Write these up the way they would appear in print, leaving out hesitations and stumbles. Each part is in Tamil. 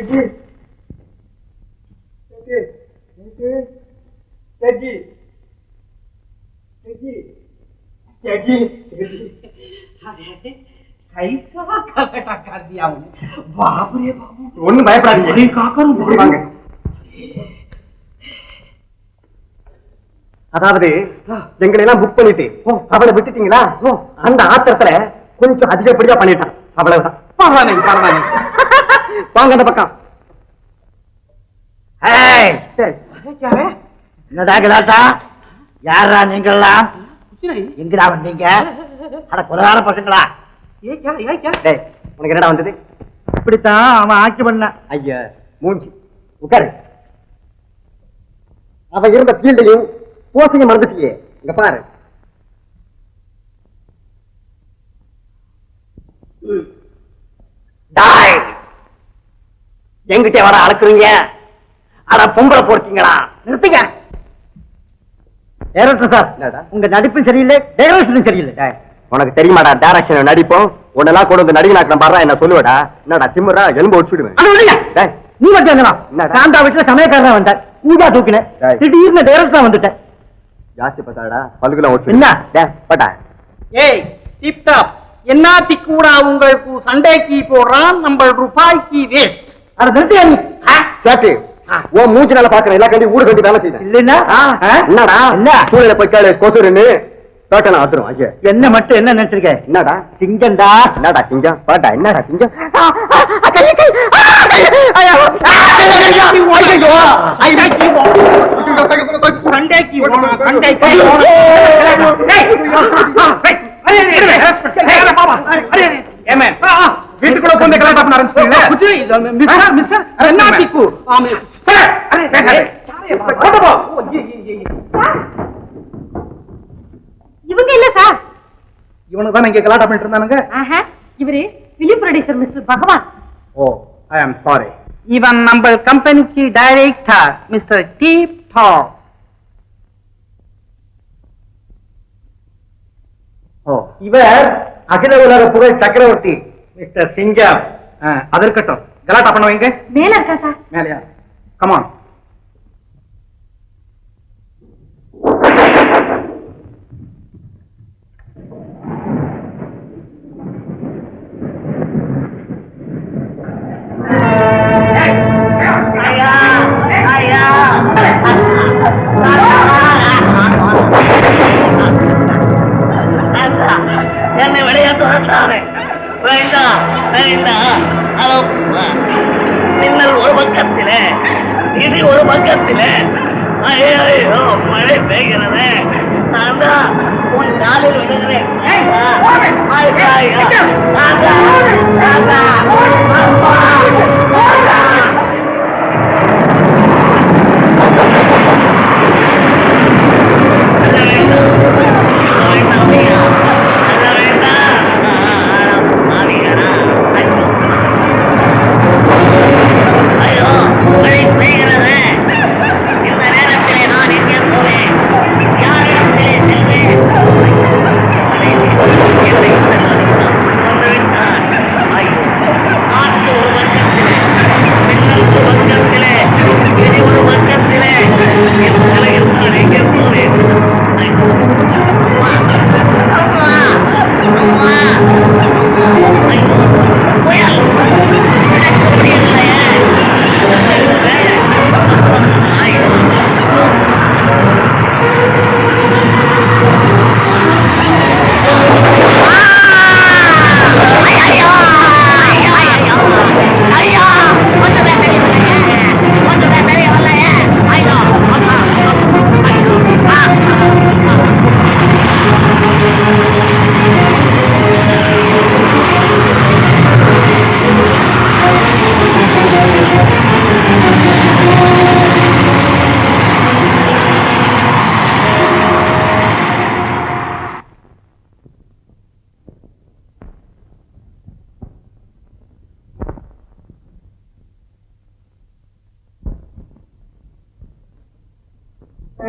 ஒண்ணு பயப்படாதீங்க. அதாவது எங்களை எல்லாம் புக் பண்ணிட்டு அவளை விட்டுட்டீங்களா? அந்த ஆத்திரத்துல கொஞ்சம் அதிகப்படியா பண்ணிட்டான், அவ்வளவுதான். வாங்க அந்த பக்கம். என்னடா கலாட்டா? யாரா நீங்கெல்லாம்? எங்கடா வந்தீங்க? அட கொலைகார பசங்களா? உனக்கு என்னடா வந்தது? இப்படித்தான் அவன் ஆட்சி பண்ண. ஐயா மூஞ்சி உட்காரு. அவன் இருந்த ஃபீல்டையும் போசையும் மறந்துட்டியே. இங்க பாரு. எங்கிட்ட வர அளக்குறீங்க? அட பொம்பளை போறீங்களா? நிறுத்துங்க. டைரக்டர் சார், உங்க நடிப்பும் சரியில்லை, டைரக்ஷனும் சரியில்லை. உனக்கு தெரியுமாடா டைரக்ஷன் நடிப்போம்? உன்னெல்லாம் கொண்டு வந்து நடிகனாக்க பாடுறா என்ன சொல்லுவடா? என்னடா திமுறா? எலும்பு ஒடிச்சுடுவேன். நீ மட்டும் என்னடா சாந்தா வீட்டுல சமயக்காரன் வந்தேன், ஊதா தூக்கினேன், திடீர்னு டைரக்டரா வந்துட்டேன். ஜாஸ்தி பார்த்தாடா பல்குலாம் ஒடிச்சு. என்ன பட்டா? ஏய் டிப் டாப், என்னாத்தி கூட உங்களுக்கு சண்டைக்கு போடுறான், நம்ம ரூபாய்க்கு வேஸ்ட். அதை நிறுத்தியா நீ? சாட்டு உன் மூஞ்சி நல்லா பாக்குறேன். எல்லா கண்டி ஊடு கண்டி வேலை செய்யணும் இல்லைன்னா என்னடா? என்ன சூழல போய் கேளு, கொசுருன்னு பேட்டனா ஆத்துரும். ஐயா என்ன மட்டும் என்ன நினைச்சிருக்க? என்னடா சிங்கம்டா. என்னடா சிங்கம்? பாட்டா என்னடா சிங்கம்? வீட்டுக்குள்ள போய் கலாட்டம் இவங்க இல்ல சார். இவனுக்கு தான் இங்க கலாட்டம் பண்ணிட்டு இருந்தானுங்க. இவரு பிலிம் ப்ரொடியூசர் மிஸ்டர் பகவான். ஓ ஐ ஆம் சாரி. இவன் நம்ம கம்பெனிக்கு டைரக்டர் மிஸ்டர் டீப் டாப். இவர் அகில உலக புகழ் சக்கரவர்த்தி மிஸ்டர் சிங்கம். அது இருக்கட்டும், கலாட்டா பண்ண வைங்க. மேல இருக்கா சார்? மேலையா? கமான். என்னை விளையாட்டு வேண்டாம் வேண்டாம். மின்னல் ஒரு பக்கத்தில, இது ஒரு பக்கத்தில. ஐயோ மழை பெய்கிறது. நான் தான் உன் காலில் விடுகிறேன்.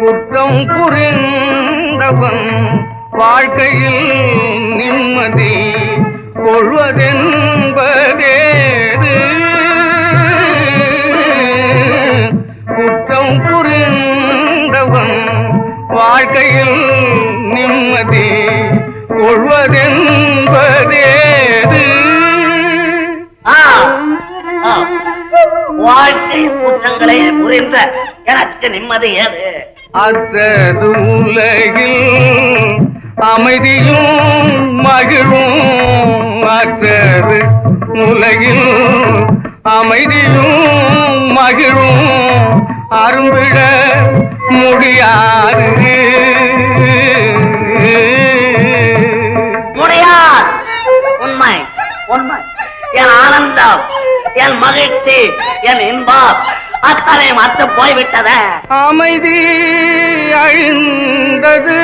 குற்றம் புரிந்தவன் வாழ்க்கையில் நிம்மதி கொள்வதென்பதேது? வாழ்க்கையில் நிம்மதி கொள்வதென்பதேது? வாழ்க்கை குற்றங்களை புரிந்த எனக்கு நிம்மதி ஏது? அற்றது உலகில் அமைதியும் மகிழும், அற்றது உலகில் அமைதியும் மகிழும் அரும்பிட முடியாது. முடியாது. உண்மை உண்மை. என் ஆனந்தம், என் மகிழ்ச்சி, என் இன்பம் அத்தனை மற்ற போய்விட்டத. அமைதி அழிந்தது,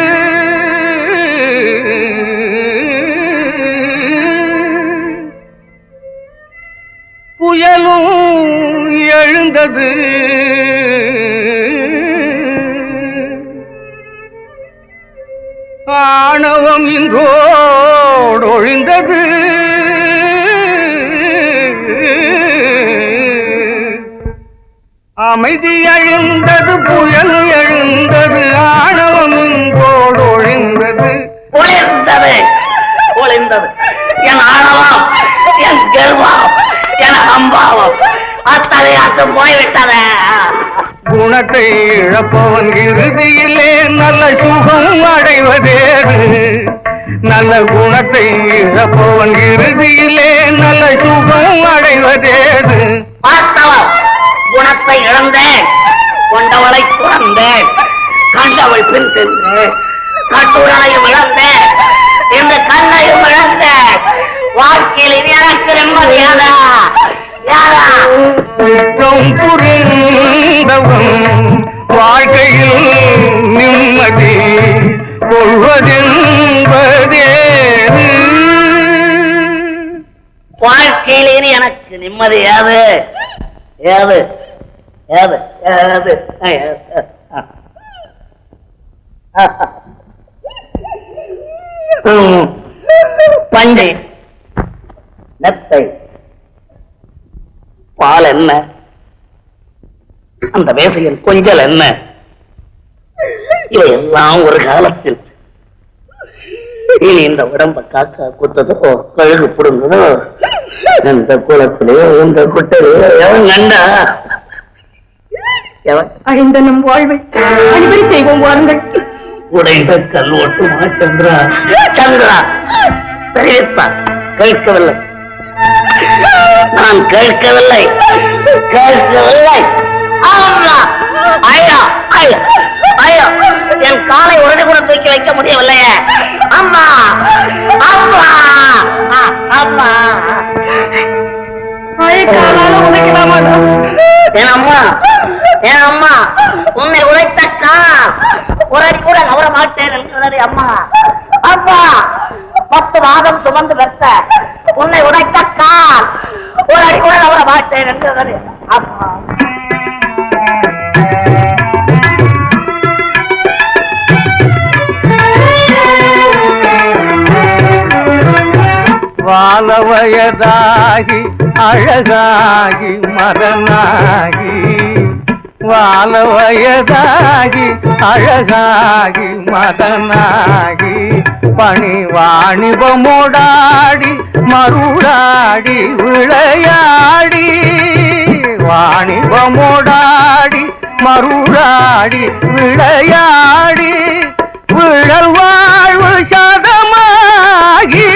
புயலும் எழுந்தது, ஆணவம் இன்றோடொழிந்தது, அமைதி எழுந்தது, புயல் எழுந்தது, ஆணவம் இன்றோடொழிந்தது. ஒளிர்ந்தது ஒளிர்ந்தது என் ஆணவம், என் கர்வம், என் அம்பாவம் அத்தனை அத்து போய்விட்டத. குணத்தை இழப்பவன் இறுதியிலே நல்ல சுகம் அடைவதேது? நல்ல குணத்தை இழப்பவன் இறுதியிலே நல்ல சுகம் அடைவதேது? பார்த்தவன் குணத்தை இழந்தேன், கொண்டவளை துறந்தேன், கண்டவள் பின் சென்றேன், கட்டுடலையும் இழந்தேன், இந்த கண்ணையும் இழந்தேன். வாழ்க்கையில் இது எனக்கு நிம்மதியாதா? யாரா குற்றம் புரிந்தவன் வாழ்க்கையில் நிம்மதி கொள்வதென்பதேது? வாழ்க்கையில் இனி எனக்கு நிம்மதி ஏது? ஏது ஏது ஏது? பண்டை நத்தை பால் என்ன, அந்த வேசையில் கொஞ்சல் என்ன, இவையெல்லாம் ஒரு காலத்தில். இனி இந்த உடம்ப காக்கா குத்ததோ கழுகு புடுங்கதோ, இந்த குளத்திலேயோ இந்த குட்டையிலேயோ எவன் கண்டா? எவன் அழிந்த நம் வாழ்வை அடிப்படை செய்வோம் வாருங்கள். உடைந்த கல் ஒட்டுமா சந்திரா? சந்திரா தெரிவிப்பா, கேட்கவில்லை, நான் கேட்கவில்லை, கேட்கவில்லை. ஐயா ஐயா ஐயா, என் காலை உடனே கூட தூக்கி வைக்க முடியவில்லையே. அம்மா அம்மா அம்மா, என் அம்மா என் அம்மா, உன்னை உழைத்தக்கா ஒரு அடி கூட நவர மாட்டேன் என்கிறது அம்மா. அம்மா 10 மாதம் சுமந்து பெற்ற உன்னை உடைத்தக்கா ஒரு அடி கூட நவர மாட்டேன் என்கிறது அம்மா. வாழ வயதாகி அழகாகி மதனாகி, வாழ வயதாகி அழகாகி மதனாகி, பணி வாணிபமோடாடி மருடாடி விளையாடி, வாணிபமோடாடி மருடாடி விளையாடி, விழல் வாழ்வு சதமாகி,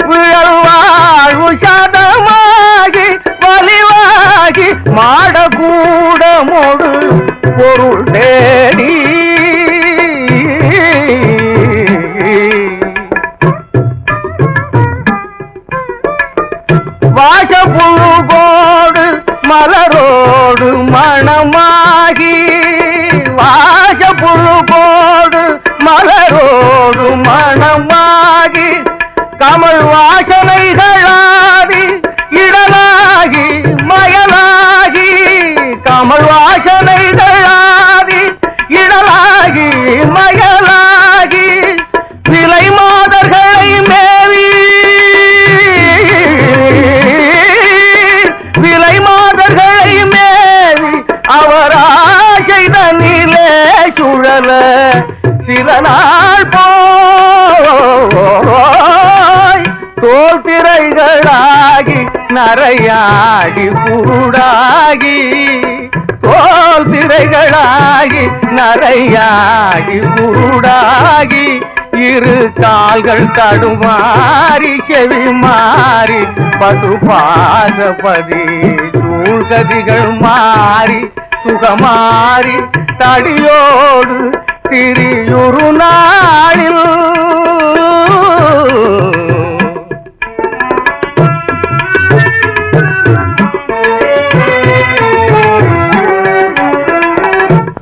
விழல் வாழ்வு சதமாகி வலிவாகி மாடக்கூட மொடு பொருள் தேடி, வாசப்புழுகோடு மலரோடு மணமாகி, வாசப்புழுகோடு மலரோடு மணமாகி, கமல் வாசனைகளாதி இடலாகி மயலாகி, கமல் வாசனைகளாதி இடலாகி மயலாகி, விலை மாதர்களை மேவி, விலை மாதர்களை மேவி அவரா சுழல சில நாள் போய் தோல் திரைகளாகி நரையாடி குருடாகி தோல் திரைகளாகி நரையாடி குருடாகி இரு கால்கள் தடுமாறி செவி மாறி பசுபாசபதி சூழ்கதிகள் மாறி சுகமாறி தடியோடு திரியுரு நாளில்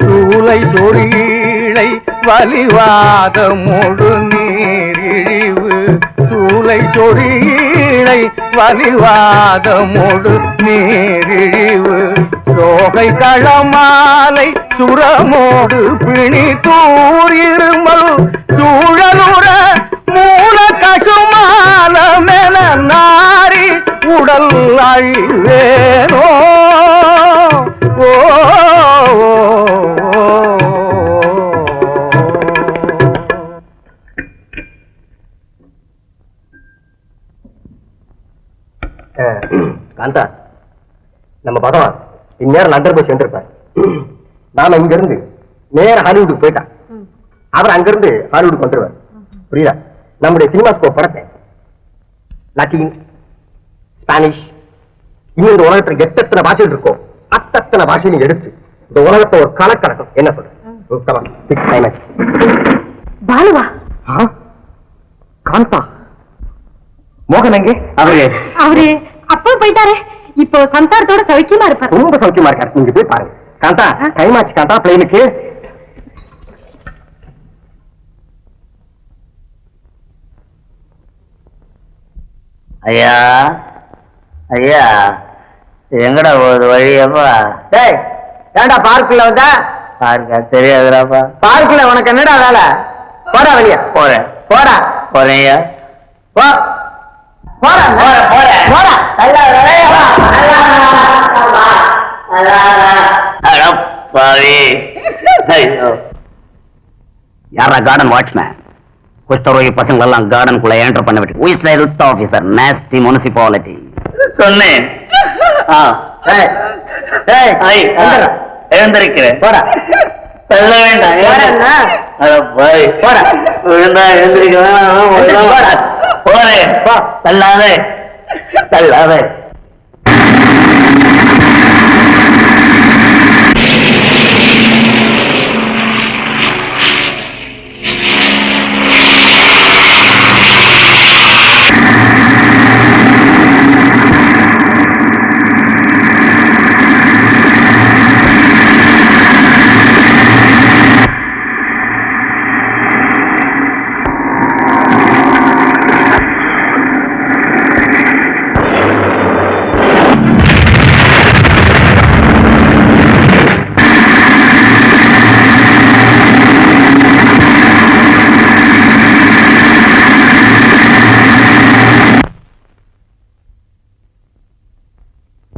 சூளை சொறீழை வலிவாத முழு நீரிழிவு சூளை சொறீழை வலிவாத முழு நீரிழிவு சோகை களமாலை சுரமோடு பிணி தூரிருமல் சூழலுற மூல கசுமாலமென நாரி உடல் அழிவேனோ ஓ காந்தா, நம்ம பகவான் இந்நேரம் லண்டன் போய் சென்றிருப்பார். நாம இங்க இருந்து நேர ஹாலிவுட்டுக்கு போயிட்டான். அவர் அங்கிருந்து ஹாலிவுட் வந்துருவார். புரியுதா? நம்முடைய சினிமாஸ்கோப் படத்தை லத்தீன், ஸ்பானிஷ், இன்னும் இந்த உலகத்துல எத்தனை பாஷைகள் இருக்கோ அத்தனை பாஷையும் எடுத்து இந்த உலகத்தை ஒரு கணக்கணக்கம். என்ன சொல்ற? பாலுவா? காந்தா, மோகன் எங்கே? அவரு அப்போ போயிட்டாரு. இப்போ சம்சாரத்தோட சௌக்கியமா இருப்பாரு. ரொம்ப சௌக்கியமா இருக்காரு. நீங்க போய் பாருங்க. காந்தா, டைம் ஆச்சு காந்தா, பிளைனுக்கு. ஐயா ஐயா, எங்கடா போகுது வழி? அப்பா டேய், ஏன்டா பார்க்குள்ள வந்தா? பார்க்கா தெரியாதுடாப்பா. பார்க்குல உனக்கு என்னடா வேலை? போடா வெளிய. போறேன் போடா. போறேன் ஐயா. போ. போடா போறேன் போறேன் போடா. பாவி. ஐயோ, யாரா கார்டன் வாட்ச்மேன்? குஷ்டரோகி பசங்க எல்லாம் கார்டனுக்குள்ள என்டர் பண்ண விட்டு உயிர் ஹெல்த் ஆபீசர் நாஸ்டி முனிசிபாலிட்டி சொன்னேன். எழுந்திருக்கிறேன். போடா. சொல்ல வேண்டாம். போடா. விழுந்தா எழுந்திருக்கிறேன். போறேன். தள்ளாதே தள்ளாதே.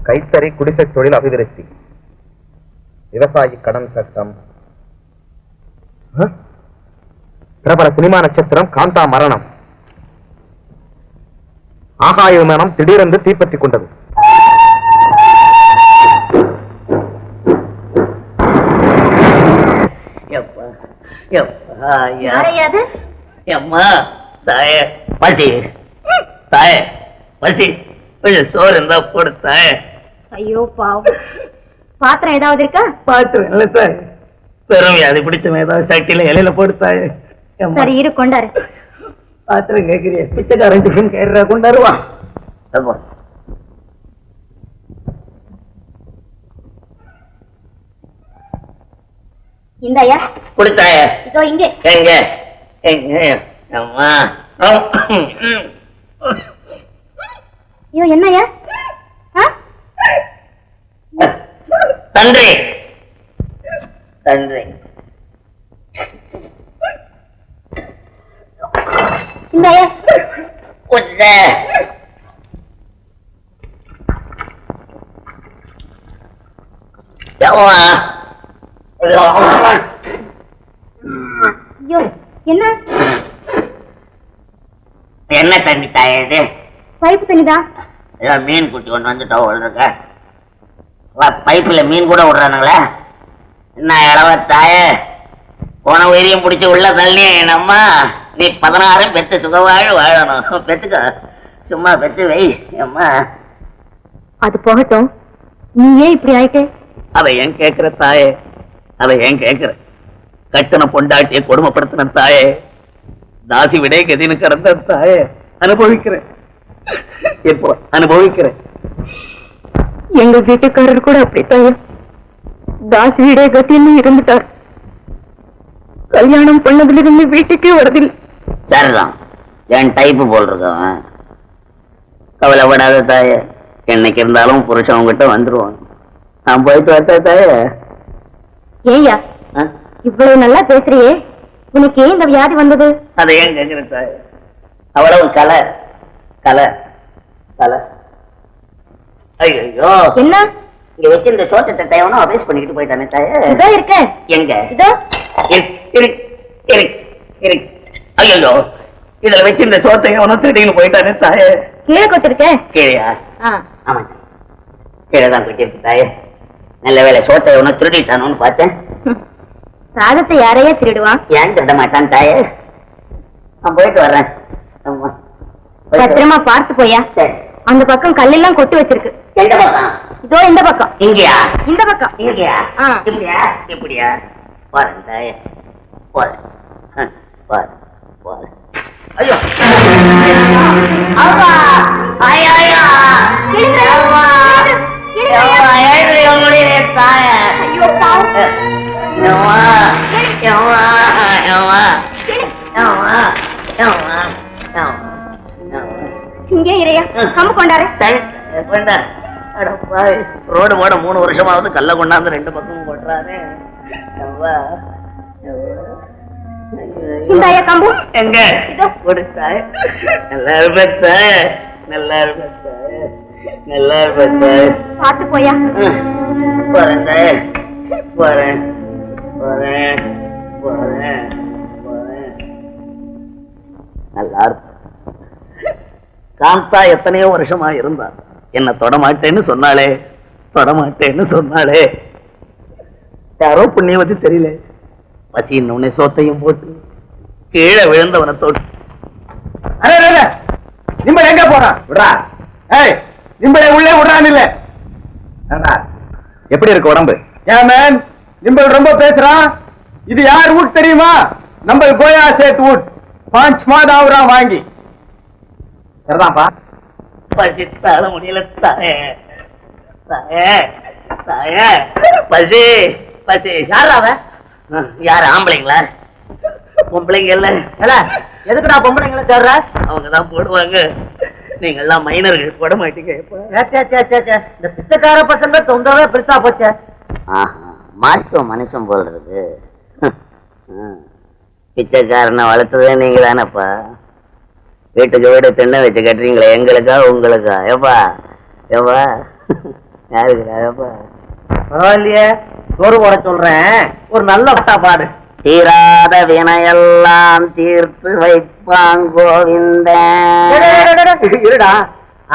கைத்தறி குடிசை தொழில் அபிவிருத்தி, விவசாயி கடன் சட்டம், பிரபல சினிமா நட்சத்திரம் காந்தா மரணம், ஆகாய விமானம் திடீரென்று தீப்பற்றிக் கொண்டது. பசி தாய பசி சோறு இருந்தா போடு தாய. ஐயோ பாவம். பாத்திரம் ஏதாவது இருக்கா? பாத்திரம் இல்ல தாய், பெரும் அது பிடிச்ச ஏதாவது சட்டியில இலையில போடுத்தாய. சரி இரு கொண்டாரு. பாத்திரம் கேட்கிறிய? பிச்சைக்காரன் டிஃபன் கேட்கிறா, கொண்டாருவா. இந்தாயா கொடுத்தாய. இதோ இங்கே. எங்க எங்க அம்மா? ஐயோ என்னய்யா? தன்றி தன்றி. இந்தாயா உள்ள ஐயோ என்ன என்ன தண்ணி தாயே இது? பைப்பு தண்ணிதா? ஏதோ மீன் குட்டி ஒன்று வந்துட்டா விழுக்க. பைப்புல மீன் கூட விடுறானுங்களே. என்ன இளவ தாயே, போன உயிரியும் பிடிச்சி உள்ள தள்ளி என்னம்மா நீ 16 பெத்து சுகவாழ் வாழணும். பெத்துக்க, சும்மா பெத்து வை அம்மா. அது போகட்டும், நீ ஏன் இப்படி ஆயிட்டே? அதை ஏன் கேட்கிற தாயே, அதை ஏன் கேட்கிற? கட்டண பொண்டாட்டியை கொடுமைப்படுத்தின தாயே, தாசி விடை கதின்னு கிடந்த தாயே, அனுபவிக்கிறேன். இப்போ அனுபவிக்கிறேன். எங்க வீட்டுக்காரர் கூட அப்படித்தாங்க, தாசி வீடே கத்தின்னு இருந்துட்டார். கல்யாணம் பண்ணதுல இருந்து வீட்டுக்கே வரதில்லை. சரிதான், என் டைப்பு போல் இருக்கவன். கவலைப்படாத தாயே, என்னைக்கு இருந்தாலும் புருஷன் உங்ககிட்ட வந்துருவான். நான் போயிட்டு வரட்டா தாயே? ஏய்யா, இவ்வளவு நல்லா பேசுறியே, உனக்கு ஏன் இந்த வியாதி வந்தது? அதை ஏன் கேட்கிற தாயே? அவ்வளவு கலை கலை கலை. ஐயோ, என்ன இங்க வச்சு இந்த சோத்த தட்டையவனும் அபேஸ் பண்ணிக்கிட்டு போயிட்டானே தாயே. இதோ இருக்க. எங்க? இதோ ஐயோ, இதுல வச்சு இந்த சோத்தை எவனும் திருடின்னு போயிட்டானே தாயே. கீழே கொத்திருக்க. கீழையா? ஆமா, கீழே தான் கொட்டிருக்கு தாயே. நல்ல வேலை, சோத்தை எவனும் திருடிட்டானு பார்த்தேன். சாதத்தை யாரையா திருடுவான்? ஏன் திருட மாட்டான் தாயே? நான் போயிட்டு வர்றேன். பத்திரமா பார்த்து போயா. சரி. அந்த பக்கம் கல்லெல்லாம் கொட்டி வச்சிருக்கு. எந்த பக்கம்? இதோ இந்த பக்கம். இங்கயா? இந்த பக்கம். இங்கயா? ஆ. இப்படியா? இப்படியா? போறேன் தாயே, போறேன் போறேன் போறேன். ஐயோ அம்மா, ஐயா ஐயா, அம்மா, அம்மா, ஏழு முடியல தாயே. ஐயோ பாவம். அம்மா, அம்மா, அம்மா, அம்மா, அம்மா, அம்மா. இங்கே இறையா, கம்பு கொண்டாரு. ரோடு போட 3 வருஷமாவது கல்ல கொண்டாந்து 2 பக்கமும் போட்டுறாரு. இந்த ஐயா கம்பு எங்க கொடுத்தாய்? நல்லா இருப்பத்தாய், நல்லா இருப்பத்தாய், நல்லா இருப்பத்தாய். பார்த்து போயா. போறேன் தாய், போறேன் போறேன் போறேன் போறேன். நல்லா இருப்ப. காந்தா எத்தனையோ வருஷமா இருந்தா, என்ன தொடமாட்டேன்னு சொன்னாலே, தொடமாட்டேன்னு சொன்னாலே. யாரோ புண்ணியவதி தெரியல, பசி இன்னொன்னு சோத்தையும் போட்டு கீழே விழுந்தவனை தொட்டு. நிம்பள் எங்க போறான்? விடுறா. ஏய், நிம்பளை உள்ளே விடுறான் இல்ல. எப்படி இருக்கு உடம்பு? ஏன் மேன், நிம்பள் ரொம்ப பேசுறான். இது யார் வீட் தெரியுமா? நம்ம கோயா சேட் வீட். 5 மாதம் ஆகுறான் வாங்கி. சரிதான்ப்பா. பசி தாழ முடியல தாயே, தாயே, தாயே. பசி பசி. யாரா அவன்? யாரு, ஆம்பளைங்களா? பொம்பளைங்க இல்ல. எதுக்குடா பொம்பளைங்களை தேடுற? அவங்கதான் போடுவாங்க, நீங்க எல்லாம் மைனர்கள் போட மாட்டீங்க. இந்த பிச்சைக்கார பசங்க தொந்தரவே பெருசா போச்ச. மாஸ்டர் மனுஷன் போல் இருக்கு. பிச்சைக்காரனை வளர்த்ததே நீங்க தானப்பா. வீட்டுக்கு வீடு திண்ணை வச்சு கட்டுறீங்களே, எங்களுக்கா உங்களுக்கா? ஏப்பா ஏப்பா, யாருக்குடா? ஏப்பா பரவாயில்லையே, சோறு போட சொல்றேன், ஒரு நல்ல பட்டா பாடு. தீராத வினையெல்லாம் தீர்த்து வைப்பான் கோவிந்தன். இருடா.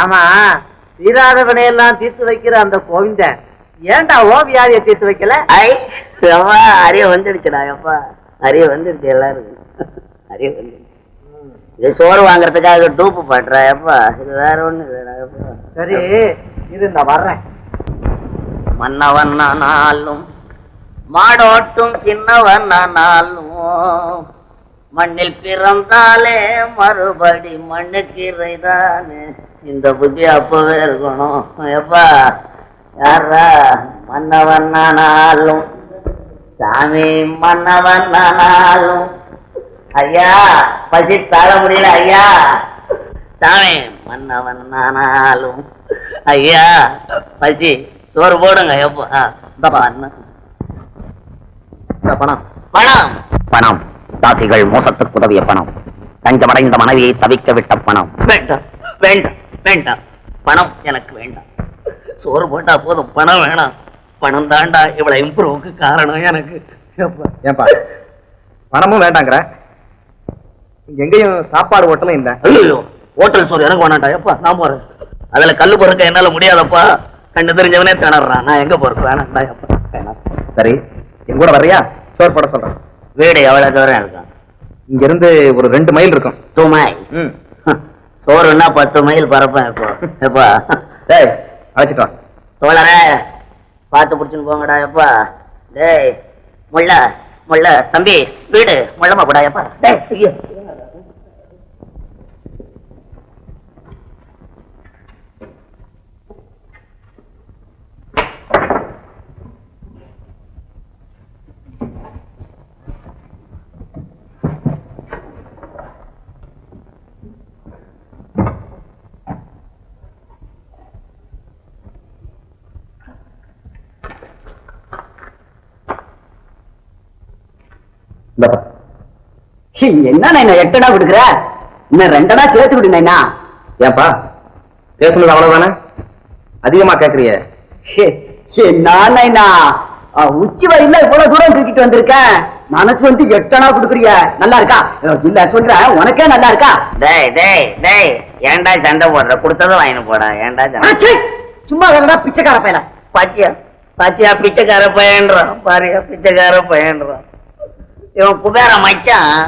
ஆமா, தீராத வினையெல்லாம் தீர்த்து வைக்கிற அந்த கோவிந்தன் ஏன்டா ஓ வியாதியை தீர்த்து வைக்கல? ஐ எவ்வா, அறிய வந்துடுச்சுடா. எப்பா அறிய வந்துடுச்சு, எல்லாருக்கும் அறிய வந்துடுச்சு. இது சோறு வாங்குறதுக்காக டூப்பு பண்றா. எப்பா இது வேற ஒண்ணு இல்லடா. சரி இது, நான் வர்றேன். மன்னவன்னாலும் மாடோட்டும் சின்னவன்னாலும் மண்ணில் பிறந்தாலே மறுபடி மண்ணுக்கீரைதானே. இந்த புத்தி அப்பவே இருக்கணும். எப்பா யாரா? மன்னவன்னாலும் சாமி, மன்னவன்னாலும். ஐயா, பசி தாழ முடியல ஐயா. சாமி, மன்னவன்னாலும் ஐயா, பசி, சோறு போடுங்க. எப்பா பணம் பணம் பணம். தாசிகள் மோசத்துக்கு உதவிய பணம், தஞ்சமடைந்த மனைவியை தவிக்க விட்ட பணம். வேண்டாம் வேண்டாம் வேண்டாம், பணம் எனக்கு வேண்டாம். சோறு போட்டா போதும், பணம் வேணாம். பணம் தாண்டா இவ்வளவு இம்ப்ரூவுக்கு காரணம் எனக்கு. ஏன்பா பணமும் வேண்டாங்கிற. இங்க எங்கேயும் சாப்பாடு ஹோட்டலும் இல்ல. ஐயோ, ஹோட்டல் சோறு எனக்கு வேணாண்டா. எப்பா நான் போறேன். அதுல கல்லு பொறுக்க என்னால முடியாதப்பா. கண்டு தெரிஞ்சவனே திணறான். நான் எங்க போறது? வேணாண்டா எப்பா, வேணாம். சரி, என் கூட வர்றியா? சோறு போட சொல்றேன். வீடு எவ்வளவு தூரம் இருக்கும்? இங்க இருந்து ஒரு 2 மைல் இருக்கும். 2 மைல். சோறுன்னா 10 மைல் பரப்பேன் இப்போ. எப்பா டேய், அழைச்சிட்டு வா. தோழரே, பார்த்து பிடிச்சுன்னு போங்கடா எப்பா. டேய் முள்ள முள்ள தம்பி, வீடு முள்ளமா போடா எப்பா. டேய் ஐயோ. என்ன 8 அணா கொடுக்குற? இன்னும் 2 அணா சேர்த்து விடுனா. ஏன்பா பேசுனது அவ்வளவுதானே? அதிகமா கேக்குறிய? என்ன உச்சி வரையில இவ்வளவு தூரம் தூக்கிட்டு வந்திருக்கேன். மனசு வந்து 8 அணா கொடுக்குறிய. நல்லா இருக்கா? இல்ல சொல்றேன், உனக்கே நல்லா இருக்கா? டேய் டேய் டேய், ஏன்டா சண்டை போடுற? கொடுத்ததும் வாங்கிட்டு போடா. ஏன்டா சண்டை? சும்மா வரடா பிச்சைக்கார பையல. பாத்தியா பாத்தியா, பிச்சைக்கார பையன்றான் பாரியா, பிச்சைக்கார பையன்றான். இவன் குபேர மச்சான்.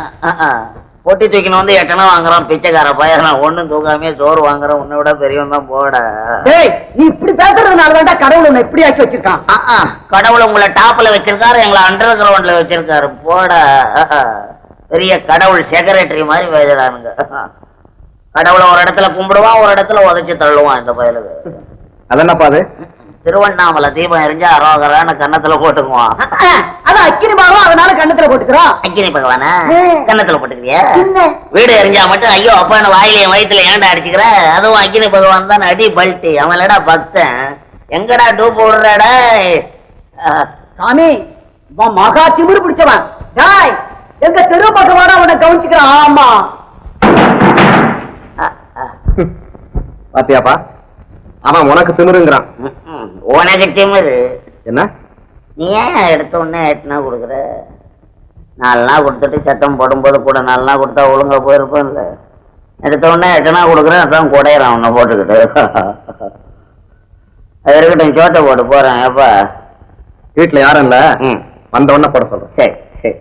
பொட்டி தூக்கின்னு வந்து 8 அணா வாங்குறான். பிச்சைக்கார பையன் ஒண்ணும் தூக்காமே சோறு வாங்குறான். உன்னை விட பெரியவன் தான் போட. நீ இப்படி பேசுறதுனாலதான்டா கடவுள் உன்னை எப்படி ஆக்கி வச்சிருக்கான். கடவுள் உங்களை டாப்ல வச்சிருக்காரு, எங்களை அண்டர் கிரவுண்ட்ல வச்சிருக்காரு. போட பெரிய கடவுள் செக்ரட்டரி மாதிரி பேசுறானுங்க. கடவுளை ஒரு இடத்துல கும்பிடுவான், ஒரு இடத்துல உதைச்சு தள்ளுவான் இந்த பயலுக்கு. அதென்னப்பா அது? திருவண்ணாமலை தீபம் எரிஞ்சா அரோகரான கன்னத்துல போட்டுக்குவான். அதான் அக்கினி பாவம், அதனால கண்ணத்துல போட்டுக்கிறோம். அக்கினி பகவான கன்னத்துல போட்டுக்கிறியா? வீடு எரிஞ்சா மட்டும் ஐயோ அப்பா வாயிலையும் வயிற்றுல ஏன்டா அடிச்சுக்கிற? அதுவும் அக்கினி பகவான் தான் அடி பல்ட்டி. அவன்லடா பக்தன். எங்கடா டூப் விடுறாடா? சாமி மகா திமிரு பிடிச்சவன். எங்க தெரு பகவான அவனை கவனிச்சுக்கிறான். ஆமா பாத்தியாப்பா, அவன் உனக்கு திமிருங்கிறான். உனக்கு திமிரு என்ன? நீ ஏன் எடுத்த உடனே 8 அணா கொடுக்குற? 4 அணா கொடுத்துட்டு சத்தம் போடும்போது கூட 4 அணா கொடுத்தா ஒழுங்கா போயிருப்போம்ல. எடுத்த உடனே 8 அணா கொடுக்குறேன், அதான் குடையிறான் உன்னை போட்டுக்கிட்டு. அது இருக்கட்டும், சோட்டை போட்டு போறேன். எப்பா வீட்டுல யாரும் இல்ல, வந்த உடனே போட சொல்றேன். சரி சரி,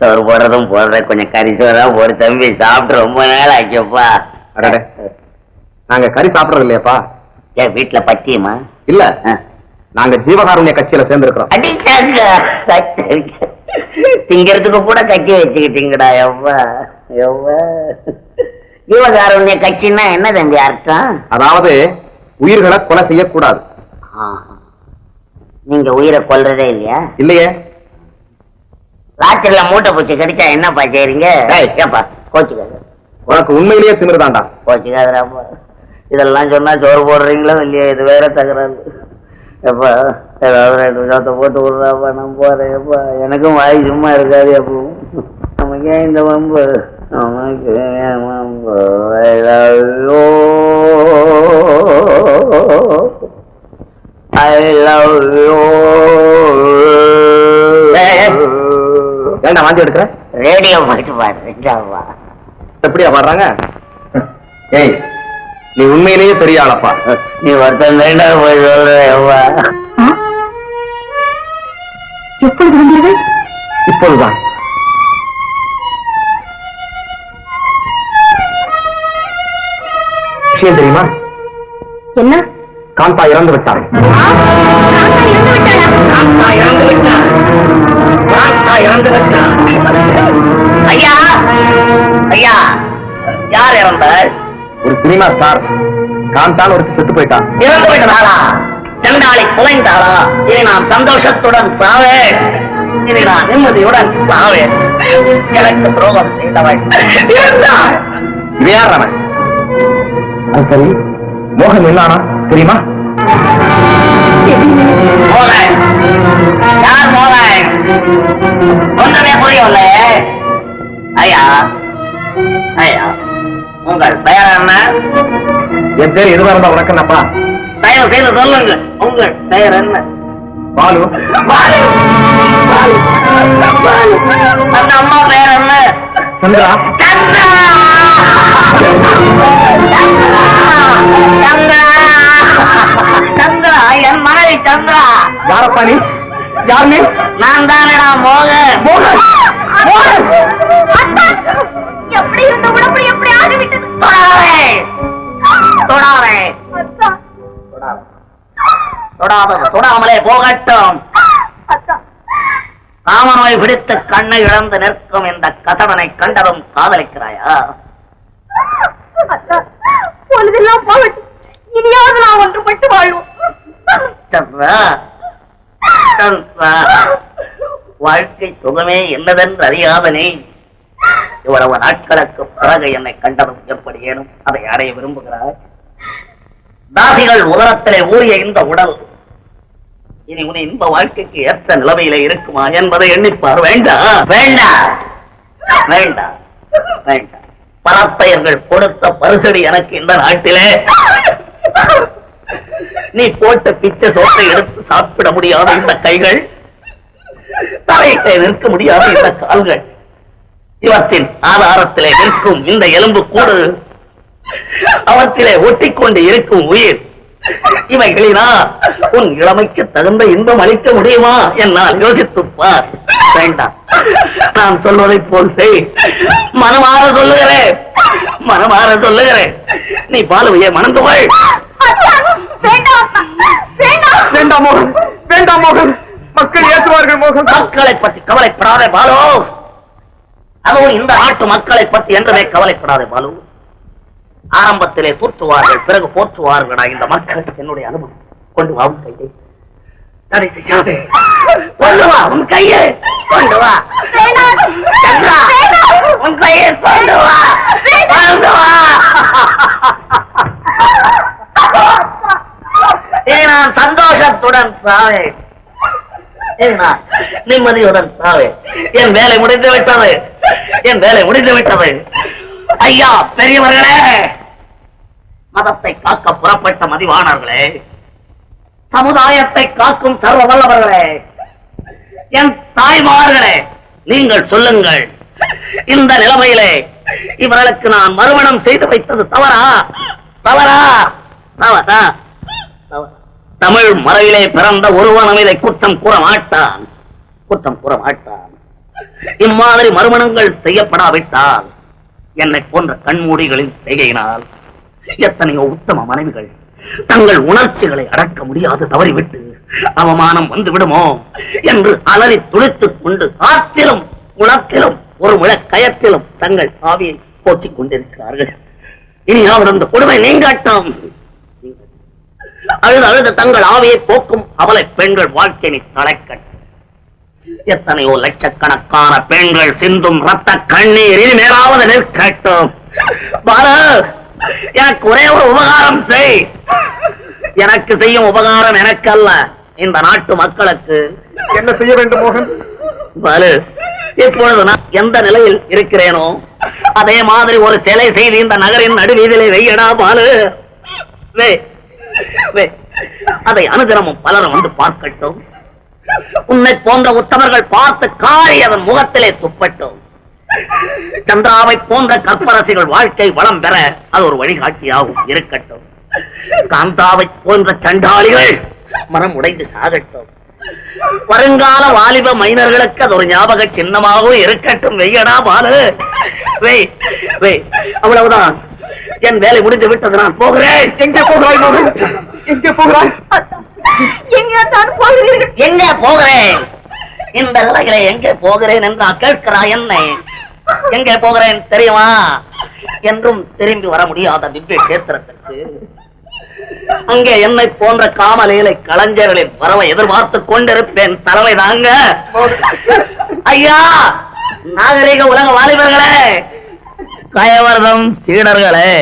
சோறு போடுறதும் போடுறேன். கொஞ்சம் கறி சோறா போடு தம்பி, சாப்பிட்டு ரொம்ப நாள் ஆச்சுப்பா. அடடே, நாங்க கறி சாப்பிடறது இல்லையாப்பா? ஏன் வீட்டுல பச்சியமா? இல்ல, நாங்க ஜீவகாருண்ய கட்சியில சேர்ந்திருக்கிறோம். திங்கிறதுக்கு கூட கட்சி வச்சுக்கிட்டீங்கடா. எவ்வா எவ்வா, ஜீவகாருண்ய கட்சின்னா என்ன தம்பி அர்த்தம்? அதாவது உயிர்களை கொலை செய்யக்கூடாது. நீங்க உயிரை கொல்றதே இல்லையா? இல்லையே. ராத்திரில மூட்டை பூச்சி கடிச்சா என்னப்பா செய்றீங்க? ஏப்பா கோச்சுக்காது. உனக்கு உண்மையிலேயே திமிருதாண்டா. கோச்சுக்காதுராப்பா. இதெல்லாம் சொன்னா சோறு போடுறீங்களோ இல்லையா? இது வேற தகராறு. எப்பா ஏதாவது 2 விஷயத்தை போட்டு விடுறாப்பா, நான் போறேன். எப்பா எனக்கும் வாய் சும்மா இருக்காது. எப்போ நமக்கு ஏன் இந்த வம்பு? நமக்கு ஏன் வம்பு? I love you. ஏண்டா வாந்தி எடுக்கிற? ரேடியோ பாட்டு பாடுறீங்களாப்பா? எப்படியா பாடுறாங்க? ஏய், நீ உண்மையிலேயே பெரிய ஆளப்பா. நீ ஒருத்தன் வேண்டாம் போய் சொல்றேப்பா. எப்பொழுது வந்தீர்கள்? இப்போதுதான். விஷயம் தெரியுமா? என்ன? காந்தா இறந்து விட்டான். ஐயா ஐயா, யார் இறந்தார்? ஒரு சினிமா ஸ்டார் காந்தான் ஒருத்தி செத்து போயிட்டான். இறந்து விட்டதாளா? செந்தாளி குலைந்தாளா? இனி நான் சந்தோஷத்துடன் சாவேன். இனி நான் நிம்மதியுடன் சாவேன். எனக்கு துரோகம் செய்தவன் இருந்தான். யார் அவன்? சரி, மோகன் என்னானா தெரியுமா? மோகன் யார்? மோகன் ஒன்றுமே புரியவில்லை. ஐயா ஐயா, உங்கள் பெயர் என்ன? என் பேர் எதுவா இருந்தா உனக்கு என்னப்பா? தயவு செய்து சொல்லுங்க, உங்கள் பெயர் என்ன? பாலு பாலு பாலு பாலு அந்த அம்மா பேர் என்ன? சந்திரா சந்திரா சந்திரா சந்திரா என் மனைவி சந்திரா. யாரப்பா நீ? யார் நீ? நான் தானடா மோகன். எப்படி இருந்த உடம்பு எப்படி ஆகிவிட்டது? தொடாதே தொடாதே தொடாமலே போகட்டும். காமநோய் பிடித்து கண்ணை இழந்து நிற்கும் இந்த கதவனை கண்டதும் காதலிக்கிறாயா? பொழுதெல்லாம் போகட்டும், இனியாவது நான் ஒன்றுபட்டு வாழ்வோம். சந்திரா சந்திரா, வாழ்க்கை சுகமே என்னதென்று அறியாத நீ இவ்வளவு நாட்களுக்கு பிறகு என்னை கண்டதும் எப்படி ஏனும் அதை அடைய விரும்புகிறாய்? தாசிகள் உலகத்திலே ஊறிய இந்த உடல் இனி உன் இன்ப வாழ்க்கைக்கு ஏற்ற நிலைமையில இருக்குமா என்பதை எண்ணிப்பார். வேண்டாம் வேண்டாம் வேண்டாம் வேண்டாம். பணப்பெயர்கள் கொடுத்த பரிசடி எனக்கு இந்த நாட்டிலே நீ போட்ட பிச்சை சோத்தை எடுத்து சாப்பிட முடியாத இந்த கைகள், தலையிட்டே நிற்க முடியாத இந்த கால்கள், இவற்றின் ஆதாரத்திலே நிற்கும் இந்த எலும்பு கூடு, அவற்றிலே ஒட்டிக்கொண்டு இருக்கும் உயிர், இவைகளினா உன் இளமைக்கு தகுந்த இன்பம் அளிக்க முடியுமா என்னால் யோசித்துப்பார். வேண்டாம், நான் சொல்வதை போல் செய். மனமாற சொல்லுகிறேன், மனமாற சொல்லுகிறேன். நீ பாலுவையை மணந்து கொள். வேண்டாம் மோகன், வேண்டாம் மோகன், மக்கள் ஏற்றுவார்கள் மோகன். மக்களை பற்றி கவலைப்படாதே பாலு, அதுவும் இந்த நாட்டு மக்களை பற்றி என்றுமே கவலைப்படாதே பாலு. ஆரம்பத்திலே தூற்றுவார்கள், பிறகு போற்றுவார்களா இந்த மக்கள். என்னுடைய அனுபவம். கொண்டு வா உன் கையை, தடை செய்யாதே. கொண்டு வா உன் கையை, கொண்டு வா. சந்திரா, உன் கையை கொண்டு வா, கொண்டு வா. நான் சந்தோஷத்துடன் சாவே, நிம்மதியுடன் சாவே. என் வேலை முடிந்து விட்டது, என் வேலை முடிந்து விட்டது. ஐயா பெரியவர்களே, மதத்தை காக்க புறப்பட்ட மதிவானர்களே, சமுதாயத்தை காக்கும் சர்வ வல்லவர்களே, என் தாய்மார்களே, நீங்கள் சொல்லுங்கள், இந்த நிலைமையிலே இவர்களுக்கு நான் மறுமணம் செய்து வைத்தது தவறா? தவறா? தவறா? தமிழ் மறையிலே பிறந்த ஒருவனும் இதை குற்றம் கூற மாட்டான், குற்றம் கூற மாட்டான். இம்மாதிரி மறுமணங்கள் செய்யப்படாவிட்டால் என்னை போன்ற கண்மூடிகளின் செய்கையினால் எத்தனையோ உத்தம மனைவிகள் தங்கள் உணர்ச்சிகளை அடக்க முடியாது தவறிவிட்டு அவமானம் வந்து விடுமோ என்று அலறி துடித்துக் கொண்டு ஆற்றிலும் குளத்திலும் ஒரு முழ கயத்திலும் தங்கள் ஆவியை போற்றிக் கொண்டிருக்கிறார்கள். இனியாவது அந்த கொடுமை நீங்கட்டும். அழுது அழுது தங்கள் ஆவியை போக்கும் அவளை பெண்கள் வாழ்க்கையை தலைக்கட்டும். எத்தனையோ லட்சக்கணக்கான பெண்கள் சிந்தும் ரத்த கண்ணீர் இனிமேலாவது நிற்கட்டும். பாலு, எனக்கு ஒரே ஒரு உபகாரம் செய். எனக்கு செய்யும் உபகாரம் எனக்கு அல்ல, இந்த நாட்டு மக்களுக்கு. என்ன செய்ய வேண்டும் மோகன்? பாலு, இப்பொழுது நான் எந்த நிலையில் இருக்கிறேனோ அதே மாதிரி ஒரு சிலை செய்து இந்த நகரின் நடுவீதிலே வெய்யடா பாலு. அதை அனுதினமும் பலரும் வந்து பார்க்கட்டும். உன்னை போன்ற உத்தமர்கள் பார்த்து காரி அதன் முகத்திலே துப்பட்டும். சந்திராவை போன்ற கற்பரசிகள் வாழ்க்கை வளம் பெற அது ஒரு வழிகாட்டியாகவும் இருக்கட்டும். காந்தாவை போன்ற சண்டாளிகள் மனம் உடைந்து சாகட்டும். வருங்கால வாலிப மைனர்களுக்கு அது ஒரு ஞாபக சின்னமாகவும் இருக்கட்டும். வெய்யடா பாலு, வெய் வெய். அவ்வளவுதான், என் வேலை முடிந்து விட்டது, நான் போகிறேன். எங்கே போகிறாய் மோகன்? எங்கே போகிறாய்? எங்கே போகிறேன்? இந்த நிலையிலே எங்கே போகிறேன் என்று கேட்கிறாய் என்னை? எங்கே போகிறேன் தெரியுமா? என்றும் திரும்பி வர முடியாத திவ்ய கேத்திரத்திற்கு. அங்கே என்னை போன்ற காமலீலை கலைஞர்களின் வரவை எதிர்பார்த்துக் கொண்டிருப்பேன். தலைமை தாங்க ஐயா, நாகரிக உலக வாலிபர்களே, கயவர்தம் சீடர்களே,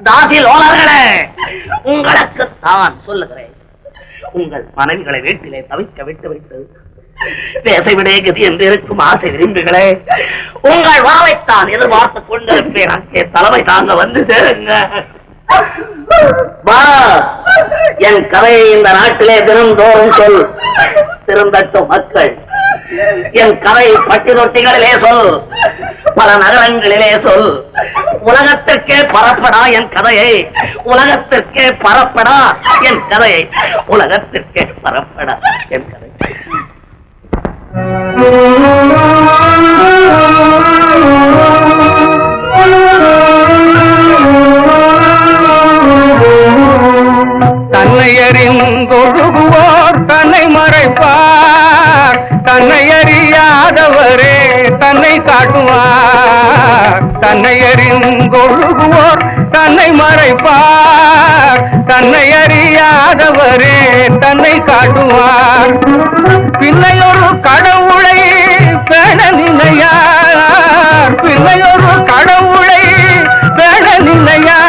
தாசி லோலர்களே, உங்களுக்கு தான் சொல்லுகிறேன். உங்கள் மனைவிகளை வீட்டிலே தவிக்க விட்டுவிட்டு பேசை விடையகதி என்று இருக்கும் ஆசை விரும்புகளே, உங்கள் வாவைத்தான் எதிர்பார்த்துக் கொண்டிருப்பேன். அங்கே தலைமை தாங்க வந்து சேருங்க. வா, என் கதையை இந்த நாட்டிலே தினந்தோறும் சொல், திருந்தட்டும் மக்கள். என் கதை பட்டி தொட்டிகளிலே சொல், பல நகரங்களிலே சொல். உலகத்திற்கே பரப்படா என் கதையை, உலகத்திற்கே பரப்படா என் கதையை, உலகத்திற்கே பரப்படா என் கதை. தன்னை அறிந்தொழுகுவோர் தன்னை மறைப்பார், தன்னை அறியாதவரே தன்னை காட்டுவார். தன்னை அறிந்தொழுகுவோர் தன்னை மறைப்பார், தன்னை அறியாதவரே தன்னை காட்டுவார். பின்னையொரு கடவுளை பேண நினையார், பின்னையொரு கடவுளை பேண நினையார்.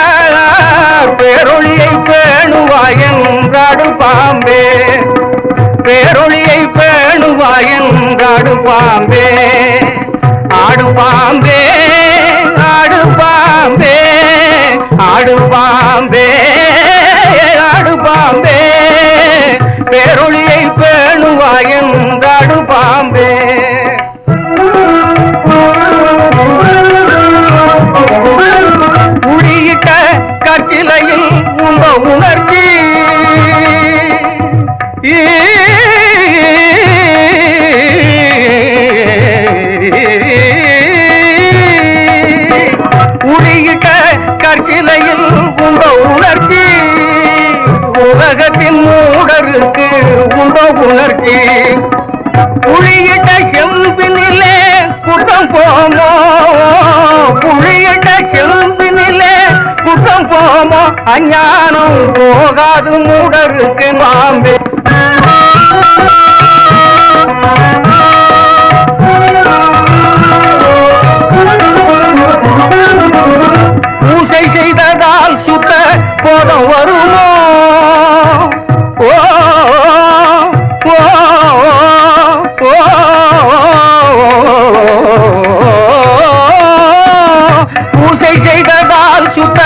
பேரொளியை பேணுவாய் என்றாடு பாம்பே, பேரொளியை பேணுவாய் என்றாடு பாம்பே. ஆடு பாம்பே, ஆடு பாம்பே, ஆடு பாம்பே, ஆடு பாம்பே. பேரொளியை பேணுவாய் என்றாடு பாம்பே. உளியிட்ட கற்சிலையில் உங்க உணர்ச்சி, உளியிட்ட கற்சிலையில் உங்க உணர்ச்சி. உலகத்தின் மூடருக்கு உங்க உணர்ச்சி. புளியிட்ட செம்பினிலே குற்றம் போமோ, புளியிட்ட செம்பினிலே குற்றம் போமோ. அஞ்ஞானம் போகாது மூடருக்கு மாம்பே. பூசை செய்ததால் சுத்த போதும் வருமோ. ஓ ஓ ஓ, பூசை செய்ததால் சுத்த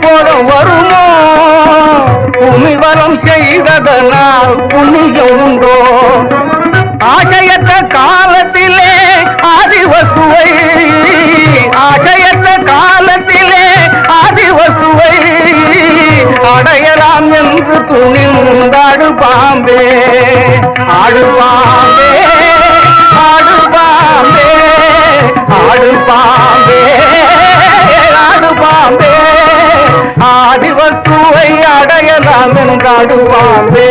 போதும் வருமோ. புமிவரம் செய்ததனால் புண்ணியம் உண்டோ. ஆசையற்ற காலத்திலே ஆதிவசுவை, ஆசையற்ற காலத்திலே ஆதிவசுவை அடையலாம் என்று துணிந்தாடு பாம்பே. ஆடு பாம்பே, ஆடு பாம்பே, ஆடு பாம்பே, ஆடு பாம்பே. ஆதிவசுவை அடையலாம் என்றாடு பாம்பே.